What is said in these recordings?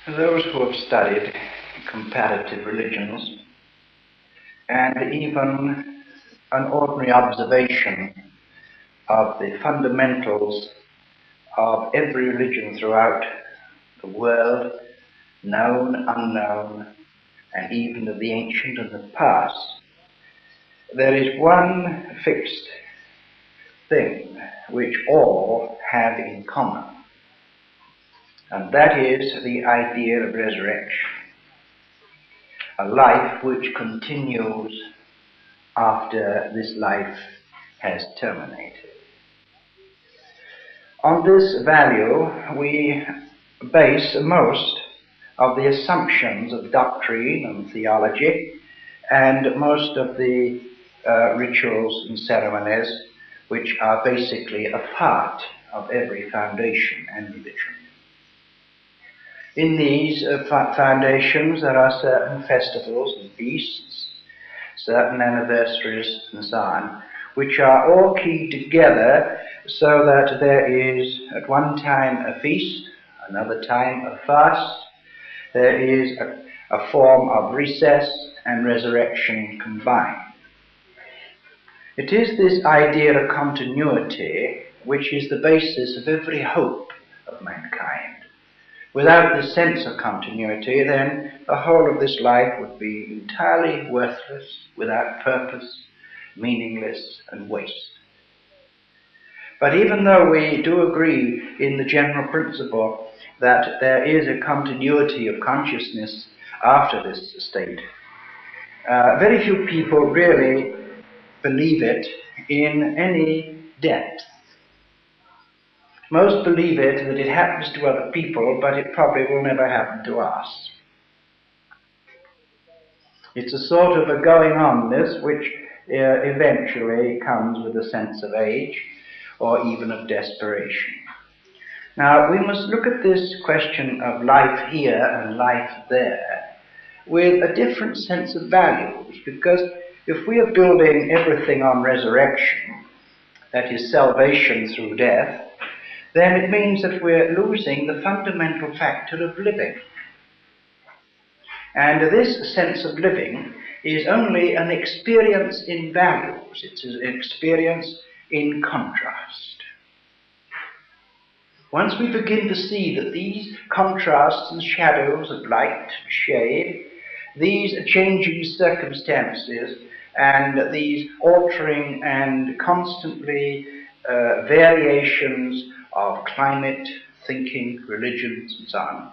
Those who have studied comparative religions and even an ordinary observation of the fundamentals of every religion throughout the world, known, unknown, and even of the ancient and the past, there is one fixed thing which all have in common, and that is the idea of resurrection, a life which continues after this life has terminated. On this value we base most of the assumptions of doctrine and theology and most of the rituals and ceremonies which are basically a part of every foundation and religion. In these foundations there are certain festivals and feasts, certain anniversaries and so on, which are all keyed together so that there is at one time a feast, another time a fast, there is a form of recess and resurrection combined. It is this idea of continuity which is the basis of every hope of mankind. Without this sense of continuity, then the whole of this life would be entirely worthless, without purpose, meaningless, and waste. But even though we do agree in the general principle that there is a continuity of consciousness after this state, very few people really believe it in any depth. Most believe it that it happens to other people, but it probably will never happen to us. It's a sort of a going onness which eventually comes with a sense of age or even of desperation. Now, we must look at this question of life here and life there with a different sense of values, because if we are building everything on resurrection, that is salvation through death, then it means that we're losing the fundamental factor of living. And this sense of living is only an experience in values. It's an experience in contrast. Once we begin to see that these contrasts and shadows of light and shade, these changing circumstances and these altering and constantly variations of climate, thinking, religions, and so on,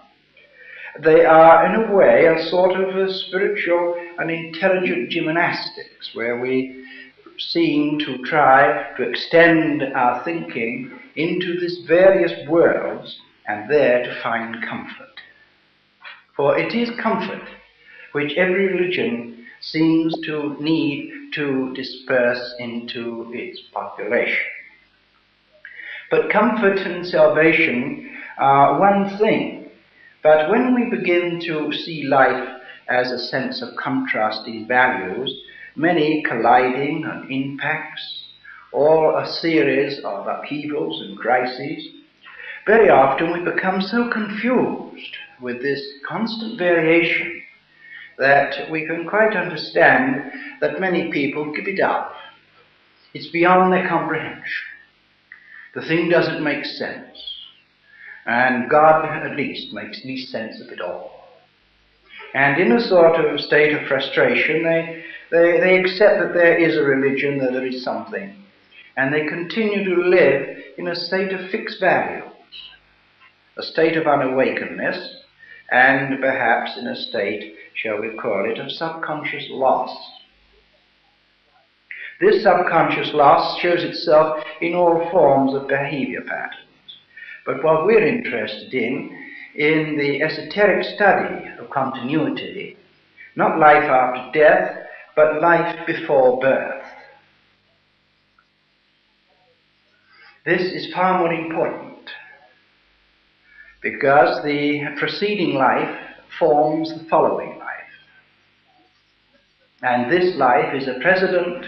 they are, in a way, a sort of a spiritual and intelligent gymnastics where we seem to try to extend our thinking into these various worlds and there to find comfort. For it is comfort which every religion seems to need to disperse into its population. But comfort and salvation are one thing. But when we begin to see life as a sense of contrasting values, many colliding and impacts, all a series of upheavals and crises, very often we become so confused with this constant variation that we can quite understand that many people give it up. It's beyond their comprehension. The thing doesn't make sense. And God, at least, makes least sense of it all. And in a sort of state of frustration, they accept that there is a religion, that there is something. And they continue to live in a state of fixed values, a state of unawakenedness, and perhaps in a state, shall we call it, of subconscious loss. This subconscious loss shows itself in all forms of behavior patterns. But what we're interested in the esoteric study of continuity, not life after death, but life before birth. This is far more important, because the preceding life forms the following life. And this life is a precedent,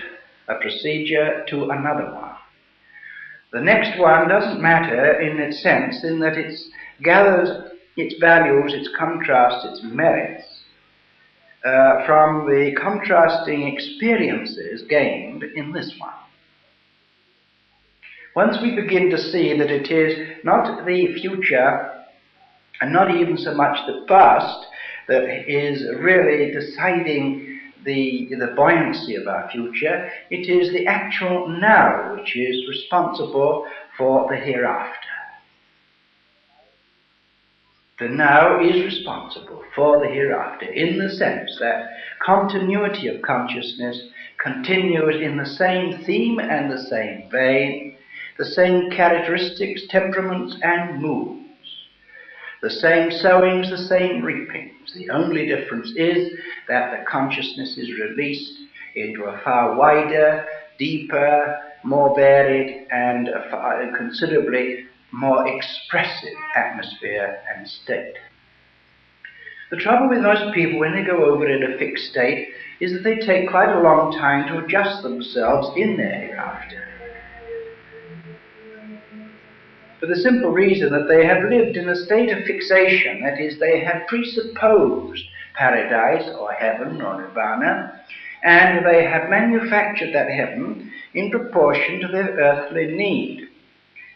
a procedure to another one. The next one doesn't matter in its sense, in that it gathers its values, its contrasts, its merits, from the contrasting experiences gained in this one. Once we begin to see that it is not the future and not even so much the past that is really deciding the buoyancy of our future, it is the actual now which is responsible for the hereafter. The now is responsible for the hereafter in the sense that continuity of consciousness continues in the same theme and the same vein, the same characteristics, temperaments and moods, the same sowings, the same reapings. The only difference is that the consciousness is released into a far wider, deeper, more varied and considerably more expressive atmosphere and state. The trouble with most people when they go over in a fixed state is that they take quite a long time to adjust themselves in their hereafter. For the simple reason that they have lived in a state of fixation, that is, they have presupposed paradise or heaven or nirvana, and they have manufactured that heaven in proportion to their earthly need.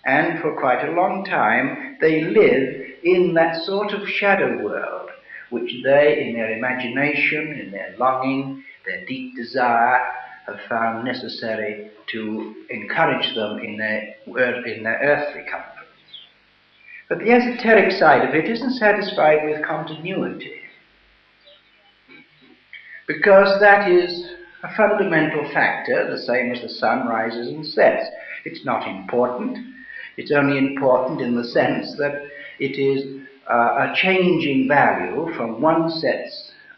And for quite a long time they live in that sort of shadow world which they, in their imagination, in their longing, their deep desire, have found necessary to encourage them in their earthly comforts. But the esoteric side of it isn't satisfied with continuity, because that is a fundamental factor, the same as the sun rises and sets. It's not important. It's only important in the sense that it is a changing value from one set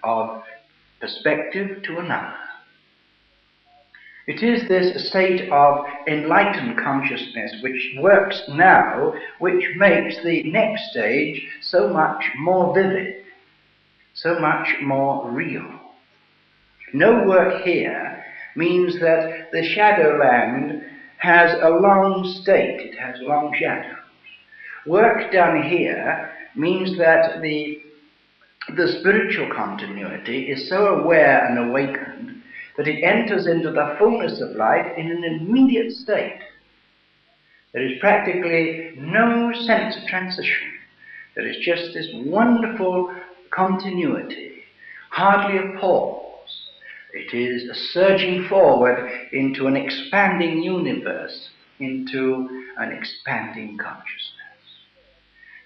of perspective to another. It is this state of enlightened consciousness which works now, which makes the next stage so much more vivid, so much more real. No work here means that the shadowland has a long state, it has long shadows. Work done here means that the spiritual continuity is so aware and awakened that it enters into the fullness of life in an immediate state. There is practically no sense of transition. There is just this wonderful continuity, hardly a pause. It is a surging forward into an expanding universe, into an expanding consciousness.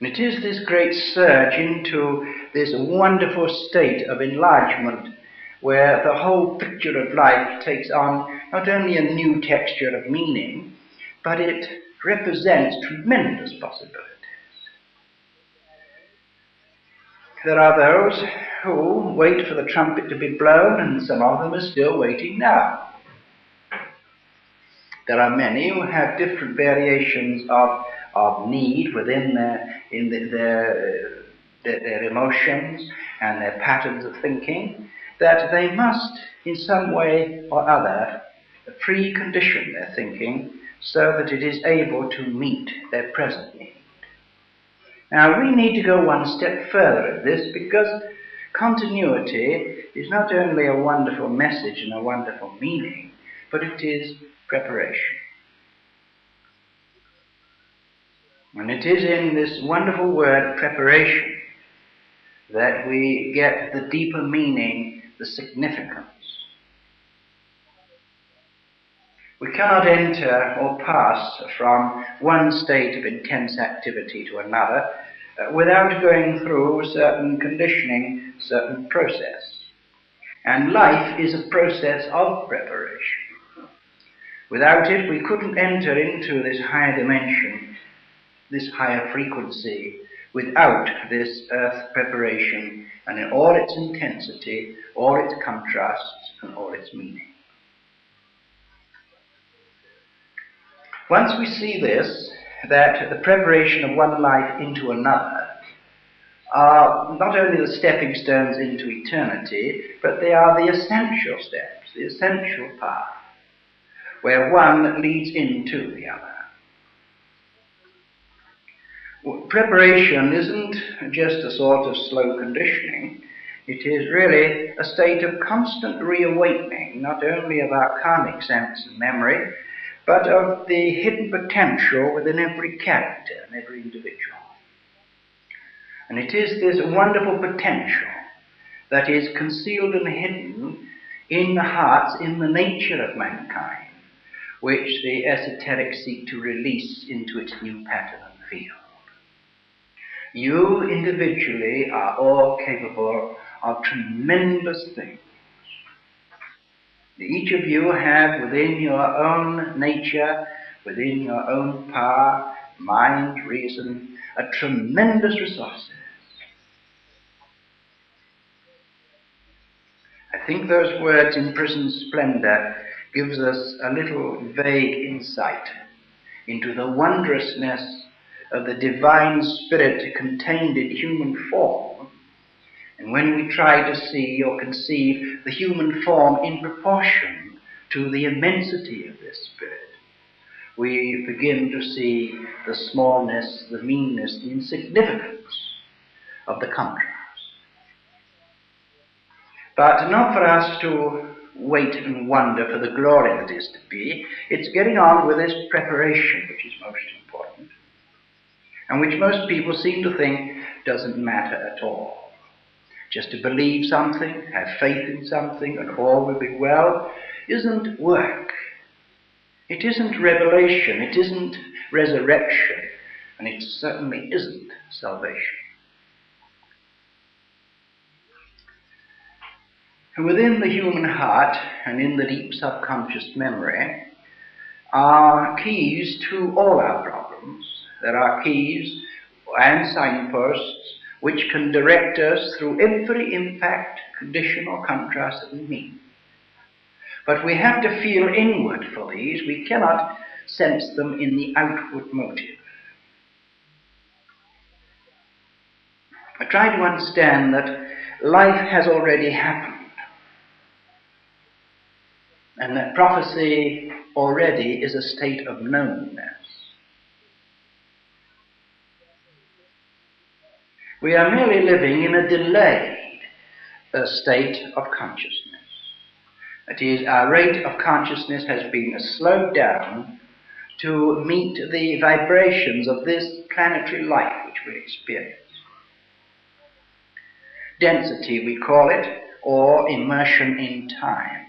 And it is this great surge into this wonderful state of enlargement where the whole picture of life takes on not only a new texture of meaning, but it represents tremendous possibilities. There are those who wait for the trumpet to be blown, and some of them are still waiting now. There are many who have different variations of need within their emotions and their patterns of thinking, that they must, in some way or other, precondition their thinking so that it is able to meet their present need. Now, we need to go one step further at this, because continuity is not only a wonderful message and a wonderful meaning, but it is preparation. And it is in this wonderful word preparation that we get the deeper meaning, the significance. We cannot enter or pass from one state of intense activity to another without going through certain conditioning, certain process. And life is a process of preparation. Without it, we couldn't enter into this higher dimension, this higher frequency, without this earth preparation and in all its intensity, all its contrasts and all its meaning. Once we see this, that the preparation of one life into another are not only the stepping stones into eternity, but they are the essential steps, the essential path, where one leads into the other. Preparation isn't just a sort of slow conditioning. It is really a state of constant reawakening, not only of our karmic sense and memory, but of the hidden potential within every character and every individual. And it is this wonderful potential that is concealed and hidden in the hearts, in the nature of mankind, which the esoteric seek to release into its new pattern and field. You individually are all capable of tremendous things. Each of you have within your own nature, within your own power, mind, reason, a tremendous resources. I think those words, imprisoned splendor, gives us a little vague insight into the wondrousness of the divine spirit contained in human form. And when we try to see or conceive the human form in proportion to the immensity of this spirit, we begin to see the smallness, the meanness, the insignificance of the contrast. But not for us to wait and wonder for the glory that is to be. It's getting on with this preparation which is most important, and which most people seem to think doesn't matter at all. Just to believe something, have faith in something, and all will be well, isn't work. It isn't revelation, it isn't resurrection, and it certainly isn't salvation. Within the human heart and in the deep subconscious memory are keys to all our problems. There are keys and signposts which can direct us through every impact, condition or contrast that we meet. But we have to feel inward for these. We cannot sense them in the outward motive. I try to understand that life has already happened, and that prophecy already is a state of knownness. We are merely living in a delayed state of consciousness. That is, our rate of consciousness has been slowed down to meet the vibrations of this planetary life which we experience. Density, we call it, or immersion in time.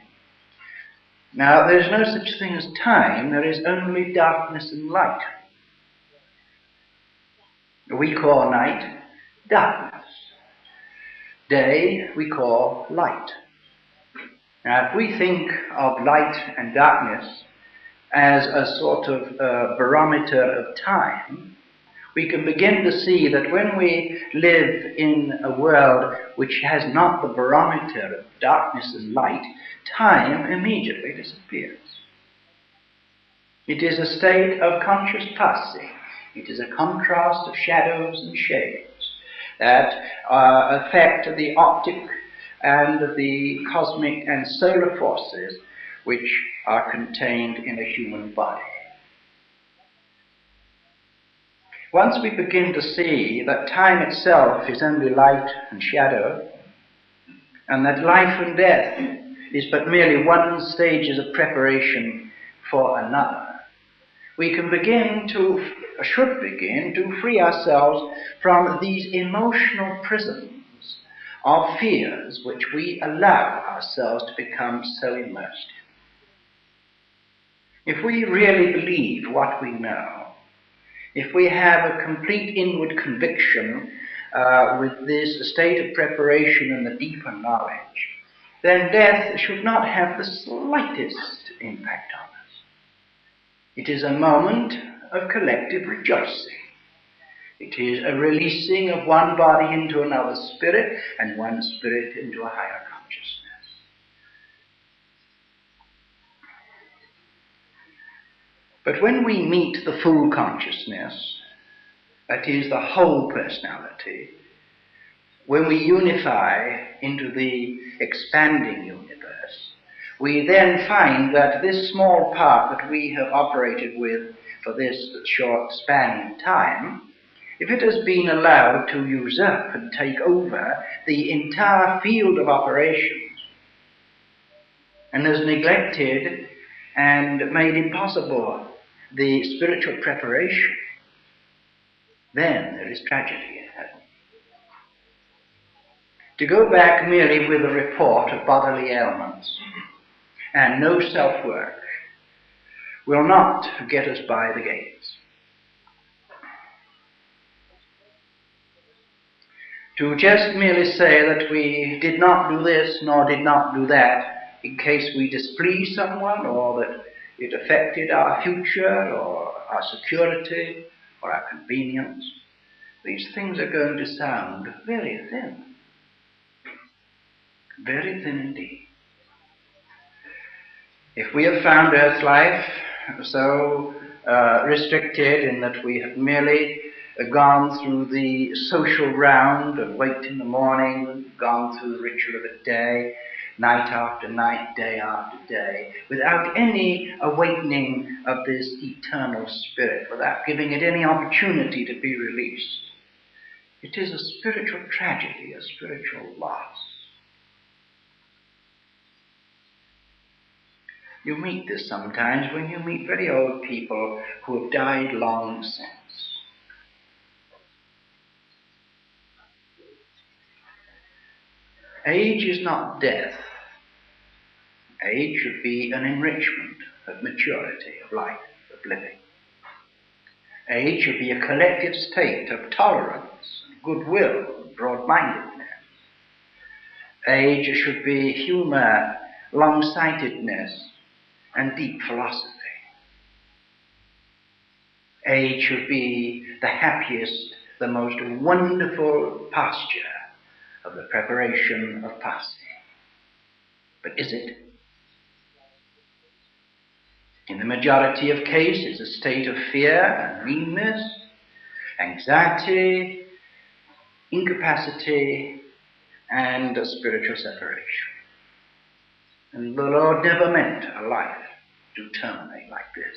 Now, there is no such thing as time, there is only darkness and light. We call night darkness. Day we call light. Now, if we think of light and darkness as a sort of barometer of time, we can begin to see that when we live in a world which has not the barometer of darkness and light, time immediately disappears. It is a state of conscious passing. It is a contrast of shadows and shades that affect the optic and the cosmic and solar forces which are contained in a human body. Once we begin to see that time itself is only light and shadow, and that life and death is but merely one stage of preparation for another, we can should begin to free ourselves from these emotional prisons of fears which we allow ourselves to become so immersed in. If we really believe what we know, if we have a complete inward conviction with this state of preparation and the deeper knowledge, then death should not have the slightest impact on us. It is a moment of collective rejoicing. It is a releasing of one body into another spirit, and one spirit into a higher consciousness. But when we meet the full consciousness, that is the whole personality, when we unify into the expanding universe, we then find that this small part that we have operated with for this short span in time if it has been allowed to usurp and take over the entire field of operations and has neglected and made impossible the spiritual preparation, then there is tragedy in heaven. To go back merely with a report of bodily ailments and no self-work will not get us by the gates. To just merely say that we did not do this nor did not do that in case we displeased someone, or that it affected our future or our security or our convenience, these things are going to sound very thin. Very thin indeed. If we have found earth life so restricted in that we have merely gone through the social round of waked in the morning, gone through the ritual of a day, night after night, day after day, without any awakening of this eternal spirit, without giving it any opportunity to be released, it is a spiritual tragedy, a spiritual loss. You meet this sometimes when you meet very old people who have died long since. Age is not death. Age should be an enrichment of maturity, of life, of living. Age should be a collective state of tolerance, goodwill, and broad-mindedness. Age should be humor, long-sightedness, and deep philosophy. Age should be the happiest, the most wonderful posture of the preparation of passing. But is it? In the majority of cases, a state of fear and meanness, anxiety, incapacity, and a spiritual separation. And the Lord never meant a life to terminate like this.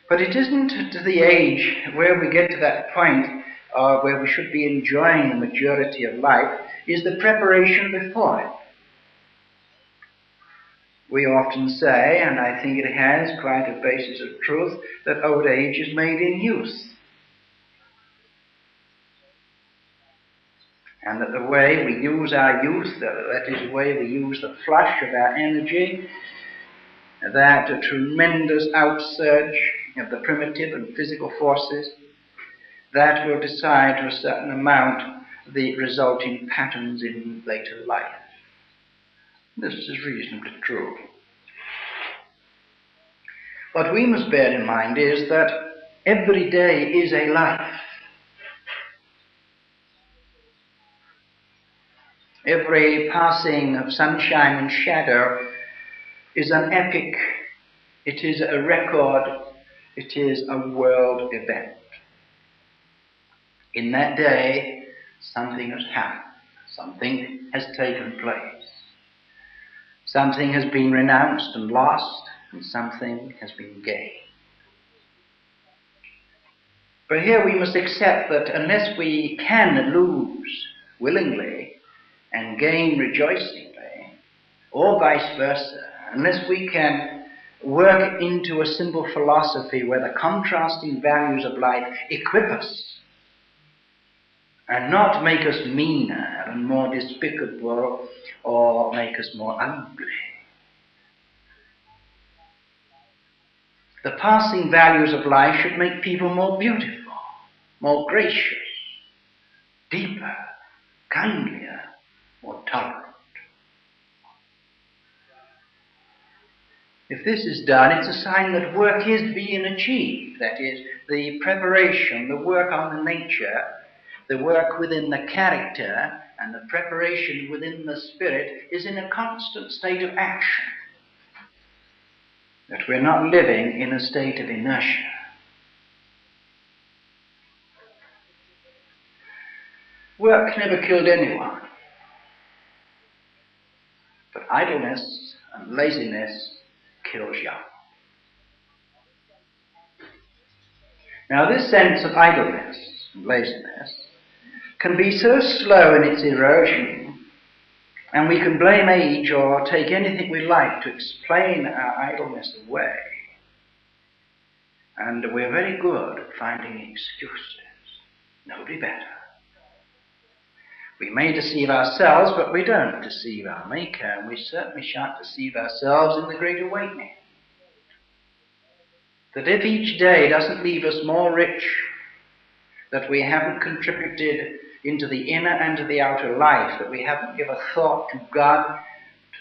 But it isn't to the age where we get to that point where we should be enjoying the maturity of life, is the preparation before it. We often say, and I think it has quite a basis of truth, that old age is made in youth. And that the way we use our youth, that is the way we use the flush of our energy, that a tremendous outsurge of the primitive and physical forces, that will decide to a certain amount the resulting patterns in later life. This is reasonably true. What we must bear in mind is that every day is a life. Every passing of sunshine and shadow is an epic, it is a record, it is a world event. In that day, something has happened, something has taken place. Something has been renounced and lost, and something has been gained. But here we must accept that unless we can lose willingly and gain rejoicingly, or vice versa, unless we can work into a simple philosophy where the contrasting values of life equip us and not make us meaner and more despicable or make us more ugly. The passing values of life should make people more beautiful, more gracious, deeper, kindlier, more tolerant. If this is done, it's a sign that work is being achieved. That is, the preparation, the work on the nature, the work within the character, and the preparation within the spirit is in a constant state of action. That we're not living in a state of inertia. Work never killed anyone. But idleness and laziness kills young. Now this sense of idleness and laziness can be so slow in its erosion, and we can blame age or take anything we like to explain our idleness away. And we're very good at finding excuses. Nobody better. We may deceive ourselves, but we don't deceive our Maker, and we certainly shan't deceive ourselves in the Great Awakening. That if each day doesn't leave us more rich, that we haven't contributed into the inner and to the outer life, that we haven't given a thought to God,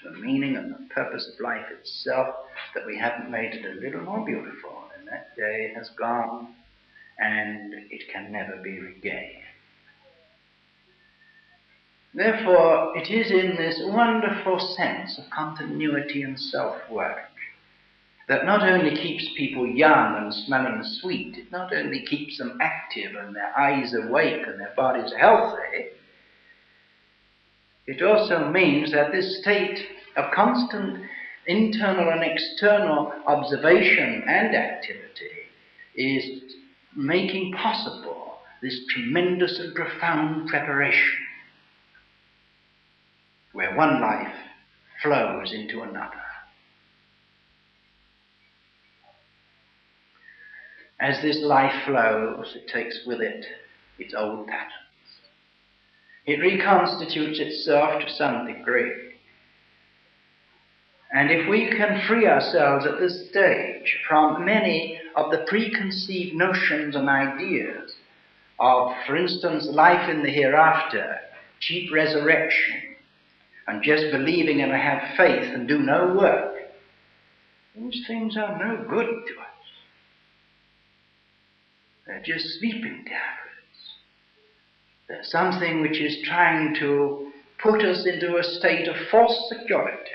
to the meaning and the purpose of life itself, that we haven't made it a little more beautiful, and that day has gone, and it can never be regained. Therefore, it is in this wonderful sense of continuity and self-work that not only keeps people young and smelling sweet, it not only keeps them active and their eyes awake and their bodies healthy, it also means that this state of constant internal and external observation and activity is making possible this tremendous and profound preparation, where one life flows into another. As this life flows, it takes with it its old patterns. It reconstitutes itself to some degree. And if we can free ourselves at this stage from many of the preconceived notions and ideas of, for instance, life in the hereafter, cheap resurrection, and just believing and have faith and do no work, these things are no good to us. They're just sleeping tablets. They're something which is trying to put us into a state of false security.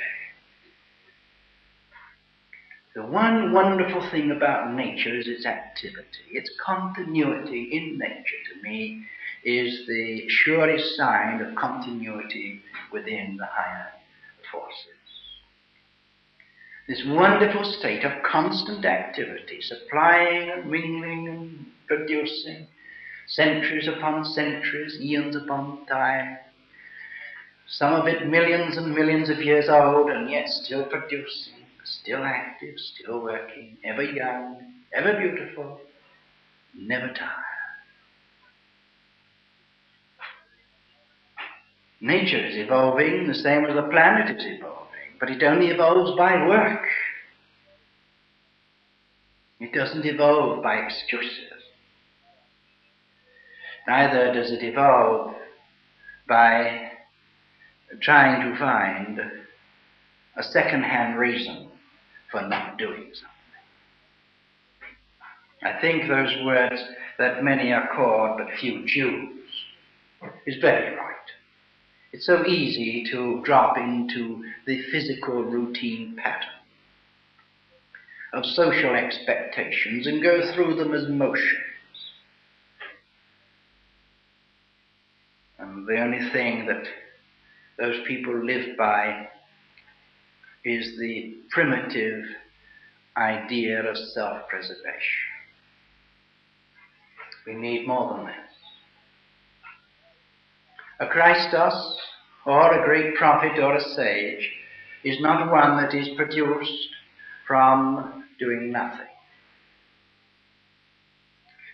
The one wonderful thing about nature is its activity. Its continuity in nature, to me, is the surest sign of continuity within the higher forces. This wonderful state of constant activity, supplying and mingling and producing, centuries upon centuries, eons upon time, some of it millions and millions of years old, and yet still producing, still active, still working, ever young, ever beautiful, never tired. Nature is evolving the same as the planet is evolving, but it only evolves by work. It doesn't evolve by excuses. Neither does it evolve by trying to find a second-hand reason for not doing something. I think those words that many are called but few choose is very right. It's so easy to drop into the physical routine pattern of social expectations and go through them as motions. And the only thing that those people live by is the primitive idea of self-preservation. We need more than this. A Christos, or a great prophet or a sage, is not one that is produced from doing nothing.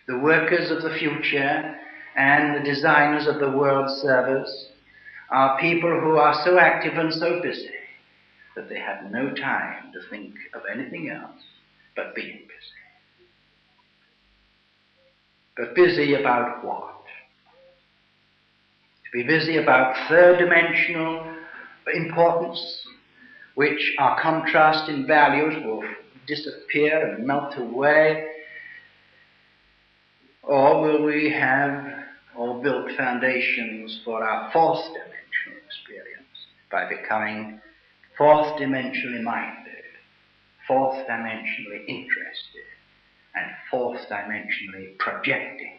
The workers of the future and the designers of the world's service are people who are so active and so busy that they have no time to think of anything else but being busy. But busy about what? To be busy about third-dimensional importance, which our contrast in values will disappear and melt away, or will we have or build foundations for our fourth dimensional experience by becoming fourth dimensionally minded, fourth dimensionally interested, and fourth dimensionally projecting?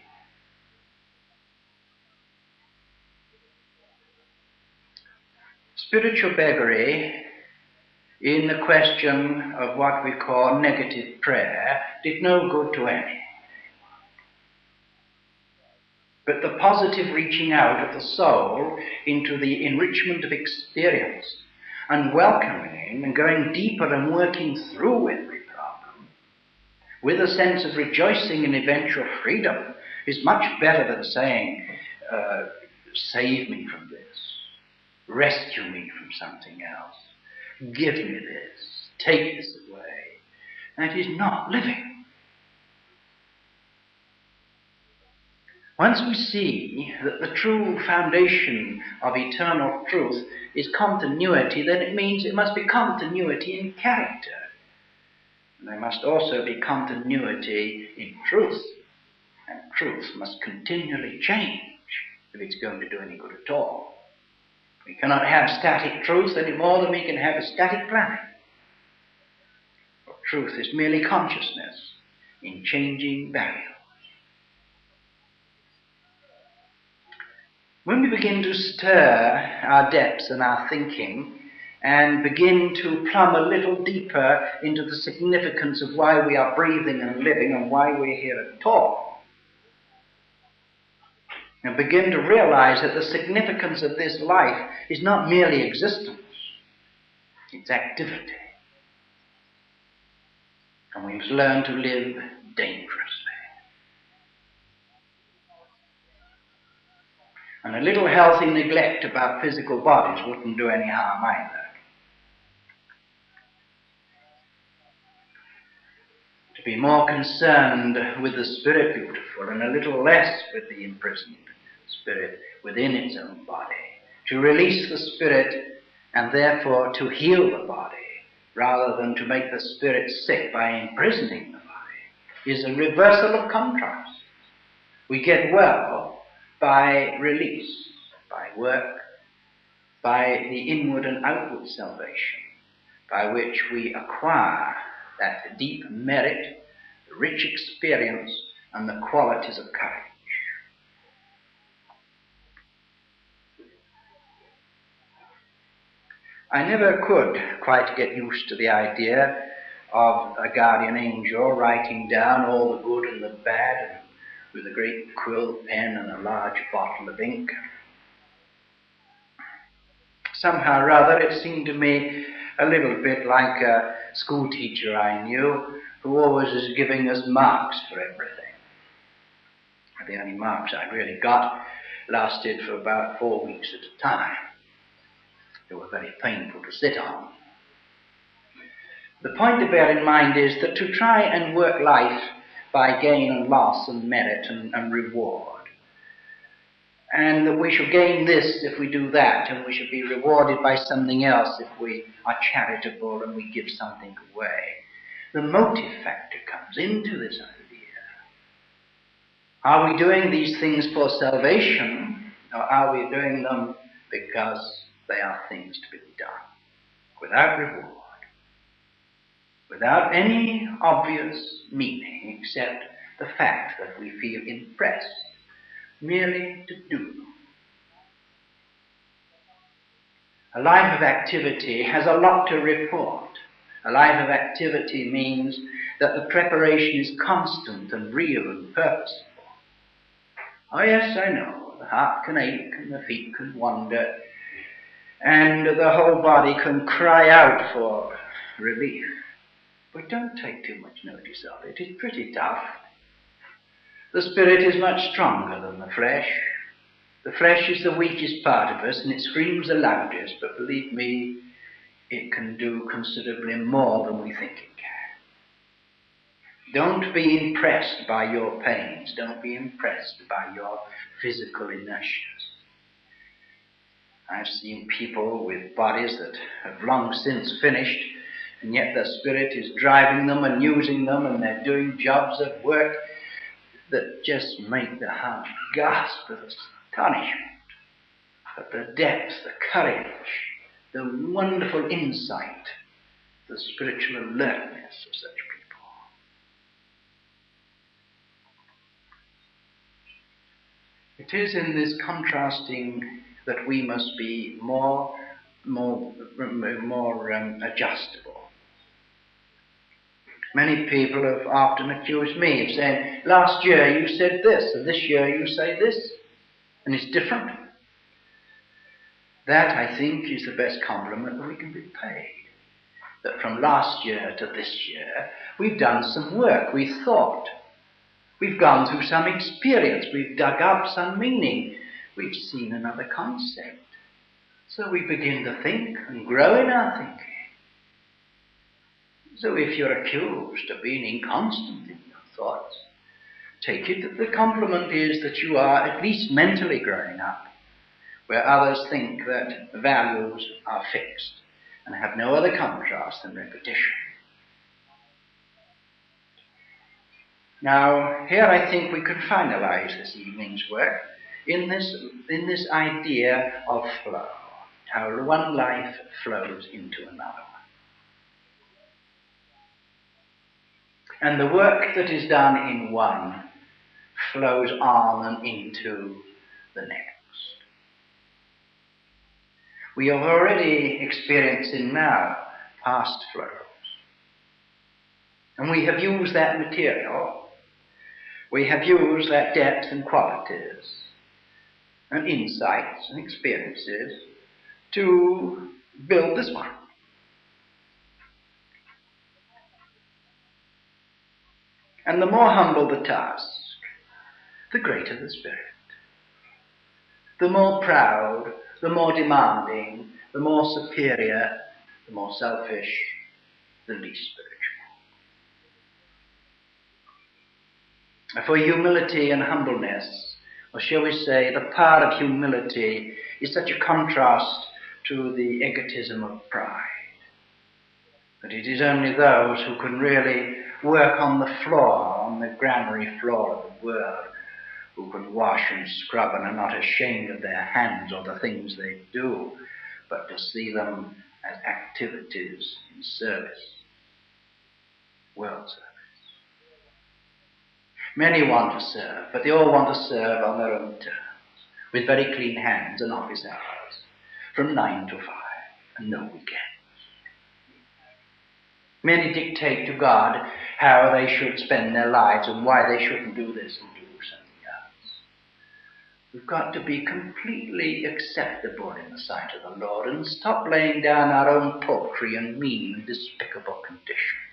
Spiritual beggary in the question of what we call negative prayer did no good to any. positive reaching out of the soul into the enrichment of experience, and welcoming and going deeper and working through every problem with a sense of rejoicing in eventual freedom is much better than saying, save me from this, rescue me from something else, give me this, take this away. That is not living. Once we see that the true foundation of eternal truth is continuity, then it means it must be continuity in character. And there must also be continuity in truth. And truth must continually change if it's going to do any good at all. We cannot have static truth any more than we can have a static planet. For truth is merely consciousness in changing values. When we begin to stir our depths and our thinking and begin to plumb a little deeper into the significance of why we are breathing and living and why we're here at all, and begin to realize that the significance of this life is not merely existence, it's activity. And we must learn to live dangerously. And a little healthy neglect of our physical bodies wouldn't do any harm either. To be more concerned with the spirit beautiful and a little less with the imprisoned spirit within its own body. To release the spirit and therefore to heal the body rather than to make the spirit sick by imprisoning the body is a reversal of contrast. We get well by release, by work, by the inward and outward salvation, by which we acquire that deep merit, the rich experience, and the qualities of courage. I never could quite get used to the idea of a guardian angel writing down all the good and the bad, and with a great quill pen and a large bottle of ink. Somehow or other it seemed to me a little bit like a school teacher I knew who always was giving us marks for everything. The only marks I really got lasted for about 4 weeks at a time. They were very painful to sit on. The point to bear in mind is that to try and work life by gain and loss and merit and reward, and that we shall gain this if we do that, and we shall be rewarded by something else if we are charitable and we give something away. The motive factor comes into this idea. Are we doing these things for salvation, or are we doing them because they are things to be done, without reward, without any obvious meaning except the fact that we feel impressed merely to do? A life of activity has a lot to report. A life of activity means that the preparation is constant and real and purposeful. Oh yes, I know, the heart can ache and the feet can wander and the whole body can cry out for relief. But don't take too much notice of it. It's pretty tough. The spirit is much stronger than the flesh. The flesh is the weakest part of us and it screams the loudest, but believe me, it can do considerably more than we think it can. Don't be impressed by your pains. Don't be impressed by your physical inertias. I've seen people with bodies that have long since finished, and yet the spirit is driving them and using them, and they're doing jobs at work that just make the heart gasp with astonishment at the depth, the courage, the wonderful insight, the spiritual alertness of such people. It is in this contrasting that we must be more adjustable. Many people have often accused me of saying, last year you said this, and this year you say this. and it's different. That, I think, is the best compliment that we can be paid. That from last year to this year, we've done some work, we've thought, we've gone through some experience, we've dug up some meaning, we've seen another concept. So we begin to think and grow in our thinking. So if you're accused of being inconstant in your thoughts, take it that the compliment is that you are at least mentally growing up, where others think that values are fixed and have no other contrast than repetition. Now, here I think we could finalize this evening's work in this idea of flow, how one life flows into another one. And the work that is done in one flows on and into the next. We are already experiencing now past flows. And we have used that material, we have used that depth and qualities and insights and experiences to build this one. And the more humble the task, the greater the spirit. The more proud, the more demanding, the more superior, the more selfish, the least spiritual. For humility and humbleness, or shall we say, the power of humility is such a contrast to the egotism of pride, that it is only those who can really work on the floor, on the granary floor of the world, who can wash and scrub and are not ashamed of their hands or the things they do, but to see them as activities in service, world service. Many want to serve, but they all want to serve on their own terms, with very clean hands and office hours, from 9 to 5, and no weekends. Many dictate to God how they should spend their lives and why they shouldn't do this and do something else. We've got to be completely acceptable in the sight of the Lord and stop laying down our own paltry and mean and despicable conditions.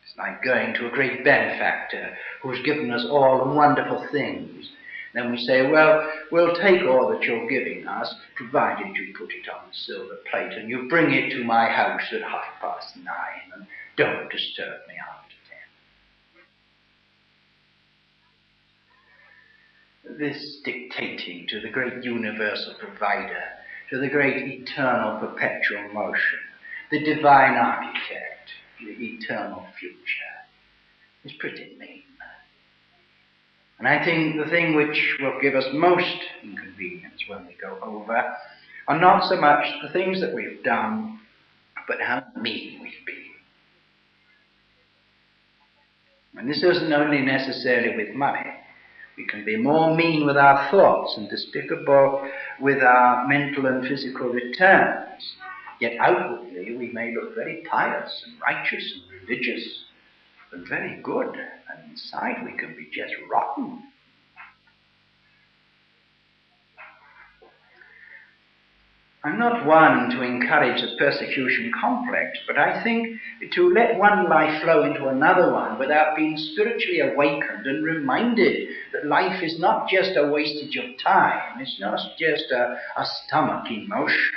It's like going to a great benefactor who's given us all wonderful things. Then we say, well, we'll take all that you're giving us, provided you put it on a silver plate, and you bring it to my house at 9:30, and don't disturb me after 10. This dictating to the great universal provider, to the great eternal perpetual motion, the divine architect, the eternal future, is pretty mean. And I think the thing which will give us most inconvenience when we go over are not so much the things that we've done, but how mean we've been. And this isn't only necessarily with money. We can be more mean with our thoughts and despicable with our mental and physical returns. Yet outwardly we may look very pious and righteous and religious and very good, and inside we can be just rotten. I'm not one to encourage the persecution complex, but I think to let one life flow into another one without being spiritually awakened and reminded that life is not just a wastage of time, it's not just a stomach emotion.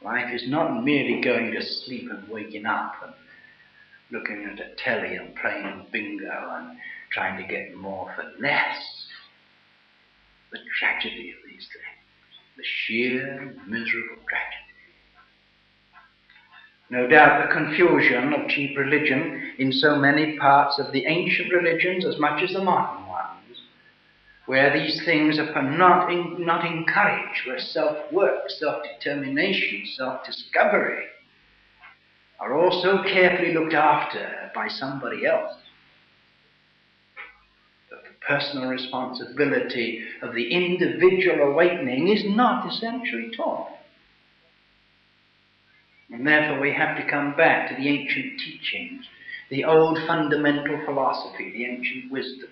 Life is not merely going to sleep and waking up and looking at a telly and playing bingo and trying to get more for less. The tragedy of these things, the sheer miserable tragedy. No doubt the confusion of cheap religion in so many parts of the ancient religions as much as the modern ones, where these things are not encouraged, where self-work, self-determination, self-discovery are also carefully looked after by somebody else. But the personal responsibility of the individual awakening is not essentially taught. And therefore we have to come back to the ancient teachings, the old fundamental philosophy, the ancient wisdom,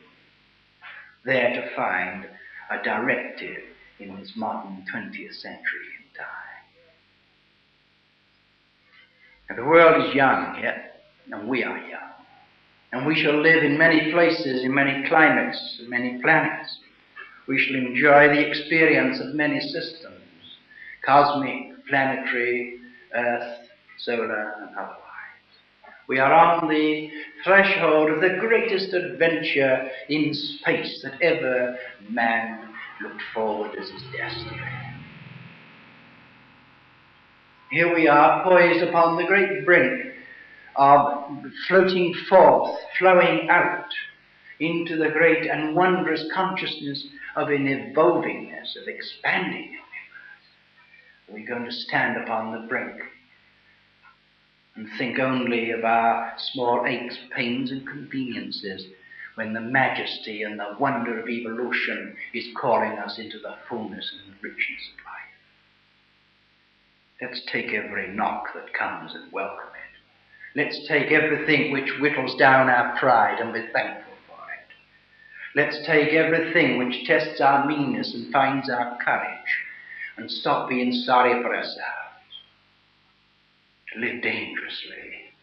there to find a directive in this modern 20th century in time. And the world is young yet, and we are young. And we shall live in many places, in many climates, in many planets. We shall enjoy the experience of many systems, cosmic, planetary, Earth, solar, and otherwise. We are on the threshold of the greatest adventure in space that ever man looked forward as his destiny. Here we are, poised upon the great brink of floating forth, flowing out into the great and wondrous consciousness of an evolvingness, of expanding universe. We're going to stand upon the brink and think only of our small aches, pains, and conveniences when the majesty and the wonder of evolution is calling us into the fullness and richness of life. Let's take every knock that comes and welcome it. Let's take everything which whittles down our pride and be thankful for it. Let's take everything which tests our meanness and finds our courage and stop being sorry for ourselves. To live dangerously,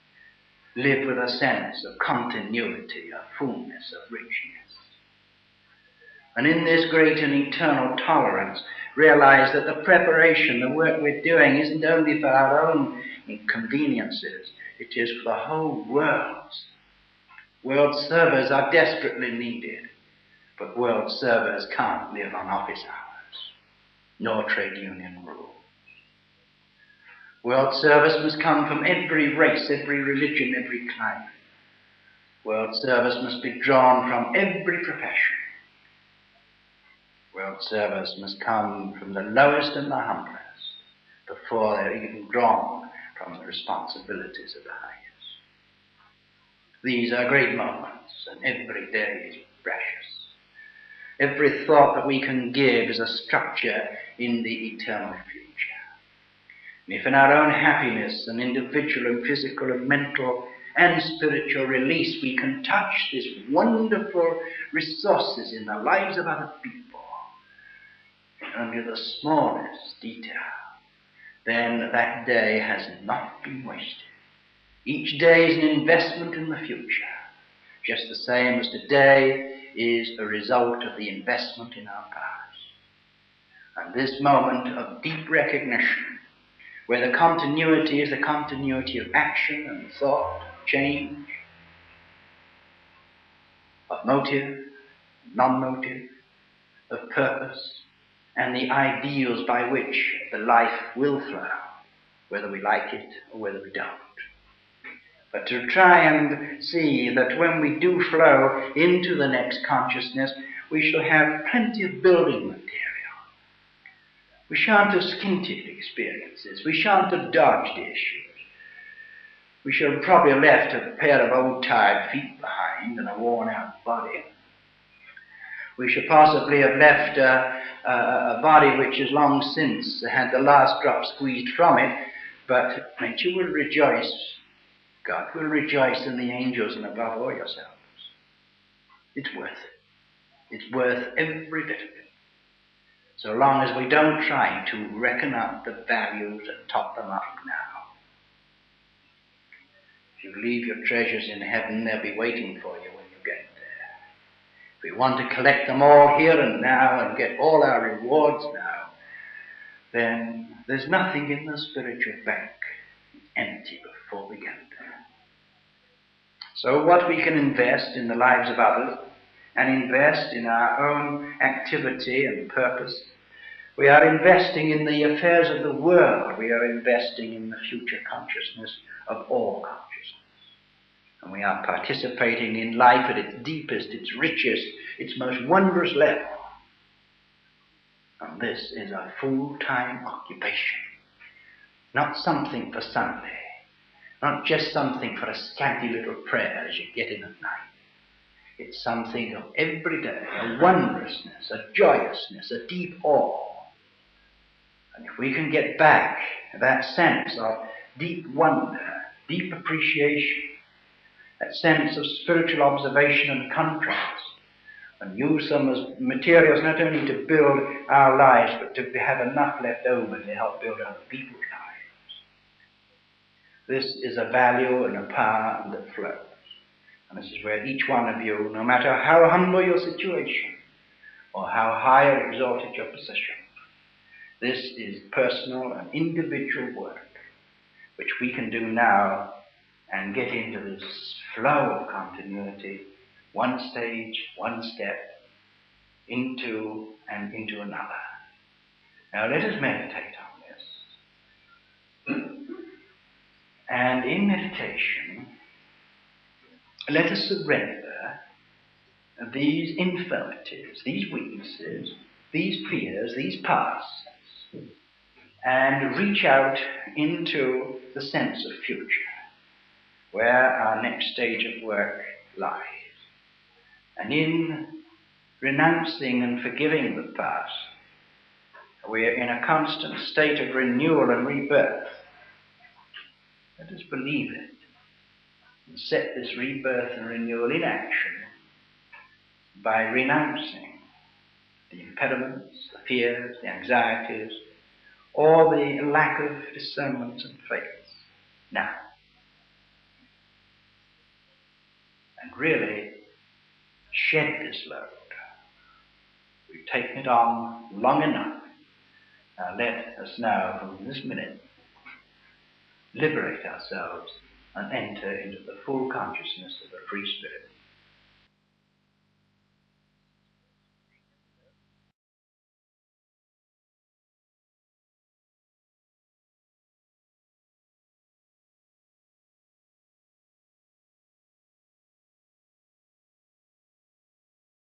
live with a sense of continuity, of fullness, of richness. And in this great and eternal tolerance, realize that the preparation, the work we're doing, isn't only for our own inconveniences, it is for the whole world. World servers are desperately needed, but world servers can't live on office hours, nor trade union rules. World service must come from every race, every religion, every climate. World service must be drawn from every profession. World service must come from the lowest and the humblest before they're even drawn from the responsibilities of the highest. These are great moments, and every day is precious. Every thought that we can give is a structure in the eternal future. And if in our own happiness and individual and physical and mental and spiritual release we can touch these wonderful resources in the lives of other people, only the smallest detail, then that day has not been wasted. Each day is an investment in the future, just the same as today is a result of the investment in our past. And this moment of deep recognition, where the continuity is the continuity of action and thought, change, of motive, non-motive, of purpose, and the ideals by which the life will flow, whether we like it or whether we don't. But to try and see that when we do flow into the next consciousness, we shall have plenty of building material. We shan't have skinted experiences. We shan't have dodged issues. We shall have probably left a pair of old tired feet behind and a worn out body. We shall possibly have left a body which has long since had the last drop squeezed from it, but nature will rejoice. God will rejoice in the angels and above all yourselves. It's worth it. It's worth every bit of it. So long as we don't try to reckon up the values and top them up now. If you leave your treasures in heaven, they'll be waiting for you when you get there. If we want to collect them all here and now and get all our rewards now, then there's nothing in the spiritual bank. It's empty before we get there. So what we can invest in the lives of others and invest in our own activity and purpose, we are investing in the affairs of the world. We are investing in the future consciousness of all consciousness. And we are participating in life at its deepest, its richest, its most wondrous level. And this is a full-time occupation. Not something for Sunday. Not just something for a scanty little prayer as you get in at night. It's something of every day, a wondrousness, a joyousness, a deep awe. And if we can get back that sense of deep wonder, deep appreciation, that sense of spiritual observation and contrast, and use them as materials not only to build our lives, but to have enough left over to help build other people's lives. This is a value and a power that flows. And this is where each one of you, no matter how humble your situation, or how high or exalted your position, this is personal and individual work, which we can do now and get into this flow of continuity, one stage, one step, into another. Now let us meditate on this. And in meditation, let us surrender these infirmities, these weaknesses, these fears, these pasts, and reach out into the sense of future, where our next stage of work lies. And in renouncing and forgiving the past, we are in a constant state of renewal and rebirth. Let us believe it and set this rebirth and renewal in action by renouncing the impediments, the fears, the anxieties, or the lack of discernment and faith now. And really shed this load. We've taken it on long enough. Now let us now, from this minute, liberate ourselves and enter into the full consciousness of the free spirit.